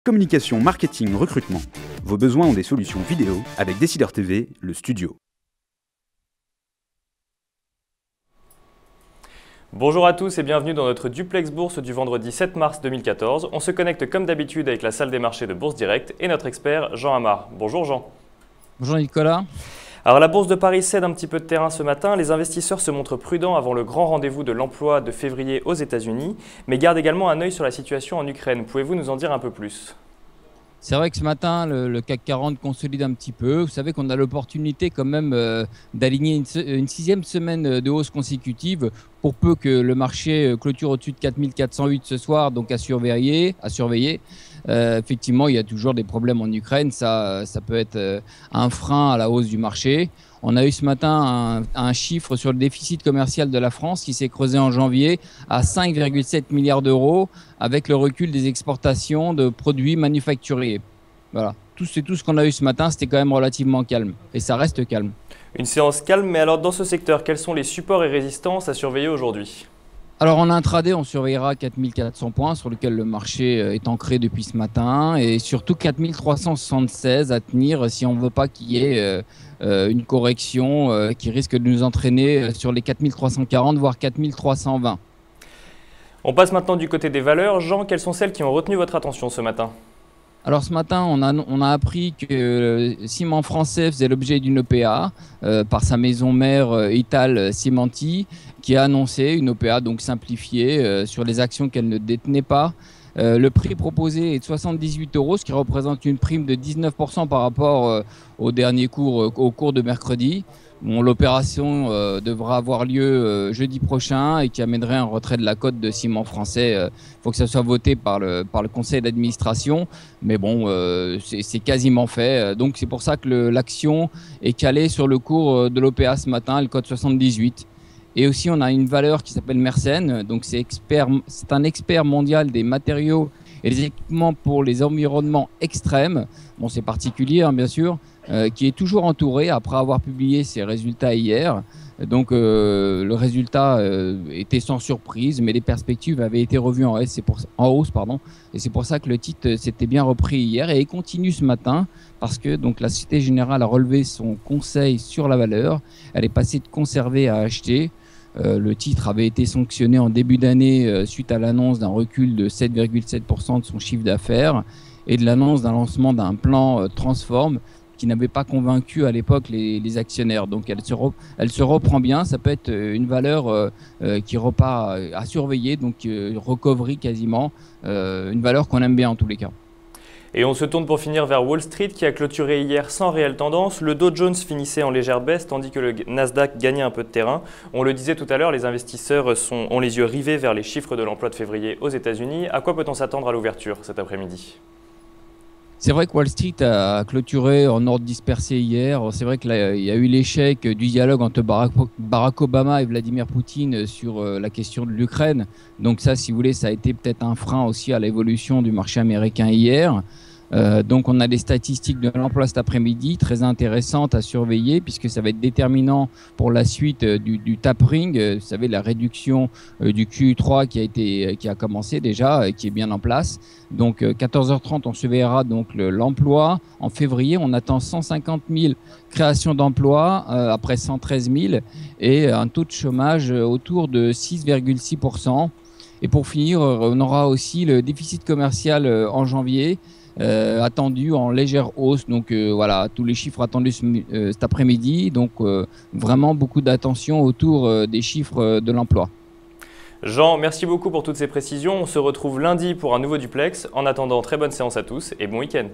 Communication, marketing, recrutement. Vos besoins ont des solutions vidéo avec Décideur TV, le studio. Bonjour à tous et bienvenue dans notre duplex bourse du vendredi 7 mars 2014. On se connecte comme d'habitude avec la salle des marchés de Bourse Direct et notre expert Jean Amar. Bonjour Jean. Bonjour Nicolas. Alors la bourse de Paris cède un petit peu de terrain ce matin. Les investisseurs se montrent prudents avant le grand rendez-vous de l'emploi de février aux États-Unis, mais gardent également un œil sur la situation en Ukraine. Pouvez-vous nous en dire un peu plus ? C'est vrai que ce matin, le CAC 40 consolide un petit peu. Vous savez qu'on a l'opportunité quand même d'aligner une sixième semaine de hausse consécutive pour peu que le marché clôture au-dessus de 4408 ce soir, donc à surveiller. Effectivement, il y a toujours des problèmes en Ukraine. Ça peut être un frein à la hausse du marché. On a eu ce matin un chiffre sur le déficit commercial de la France qui s'est creusé en janvier à 5,7 milliards d'euros avec le recul des exportations de produits manufacturiers. Voilà, c'est tout ce qu'on a eu ce matin, c'était quand même relativement calme et ça reste calme. Une séance calme, mais alors dans ce secteur, quels sont les supports et résistances à surveiller aujourd'hui ? Alors en intraday, on surveillera 4400 points sur lequel le marché est ancré depuis ce matin et surtout 4376 à tenir si on ne veut pas qu'il y ait une correction qui risque de nous entraîner sur les 4340 voire 4320. On passe maintenant du côté des valeurs. Jean, quelles sont celles qui ont retenu votre attention ce matin ? Alors ce matin, on a appris que Ciment Français faisait l'objet d'une OPA par sa maison mère Ital Cimenti, qui a annoncé une OPA donc simplifiée sur les actions qu'elle ne détenait pas. Le prix proposé est de 78 €, ce qui représente une prime de 19% par rapport au dernier cours, au cours de mercredi. Bon, l'opération devra avoir lieu jeudi prochain et qui amènerait un retrait de la cote de Ciment Français. Il faut que ça soit voté par le conseil d'administration, mais bon, c'est quasiment fait. Donc c'est pour ça que l'action est calée sur le cours de l'OPA ce matin, elle cote 78. Et aussi on a une valeur qui s'appelle Mersen, donc c'est un expert mondial des matériaux et des équipements pour les environnements extrêmes. Bon, c'est particulier bien sûr. Qui est toujours entouré après avoir publié ses résultats hier. Donc le résultat était sans surprise, mais les perspectives avaient été revues en hausse. Et c'est pour ça que le titre s'était bien repris hier et il continue ce matin parce que donc, la Société Générale a relevé son conseil sur la valeur. Elle est passée de conserver à acheter. Le titre avait été sanctionné en début d'année suite à l'annonce d'un recul de 7,7% de son chiffre d'affaires et de l'annonce d'un lancement d'un plan Transform qui n'avait pas convaincu à l'époque les actionnaires. Donc elle se reprend bien, ça peut être une valeur qui repart à surveiller, donc recovery quasiment, une valeur qu'on aime bien en tous les cas. Et on se tourne pour finir vers Wall Street qui a clôturé hier sans réelle tendance. Le Dow Jones finissait en légère baisse tandis que le Nasdaq gagnait un peu de terrain. On le disait tout à l'heure, les investisseurs ont les yeux rivés vers les chiffres de l'emploi de février aux États-Unis. À quoi peut-on s'attendre à l'ouverture cet après-midi ? C'est vrai que Wall Street a clôturé en ordre dispersé hier. C'est vrai qu'il y a eu l'échec du dialogue entre Barack Obama et Vladimir Poutine sur la question de l'Ukraine. Donc ça, si vous voulez, ça a été peut-être un frein aussi à l'évolution du marché américain hier. Donc on a des statistiques de l'emploi cet après-midi très intéressantes à surveiller puisque ça va être déterminant pour la suite du tapering. Vous savez, la réduction du Q3 qui a commencé déjà, qui est bien en place. Donc 14h30, on surveillera donc l'emploi. En février, on attend 150 000 créations d'emplois après 113 000 et un taux de chômage autour de 6,6%. Et pour finir, on aura aussi le déficit commercial en janvier. Attendu en légère hausse, donc voilà, tous les chiffres attendus cet après-midi, donc vraiment beaucoup d'attention autour des chiffres de l'emploi. Jean, merci beaucoup pour toutes ces précisions. On se retrouve lundi pour un nouveau duplex. En attendant, très bonne séance à tous et bon week-end.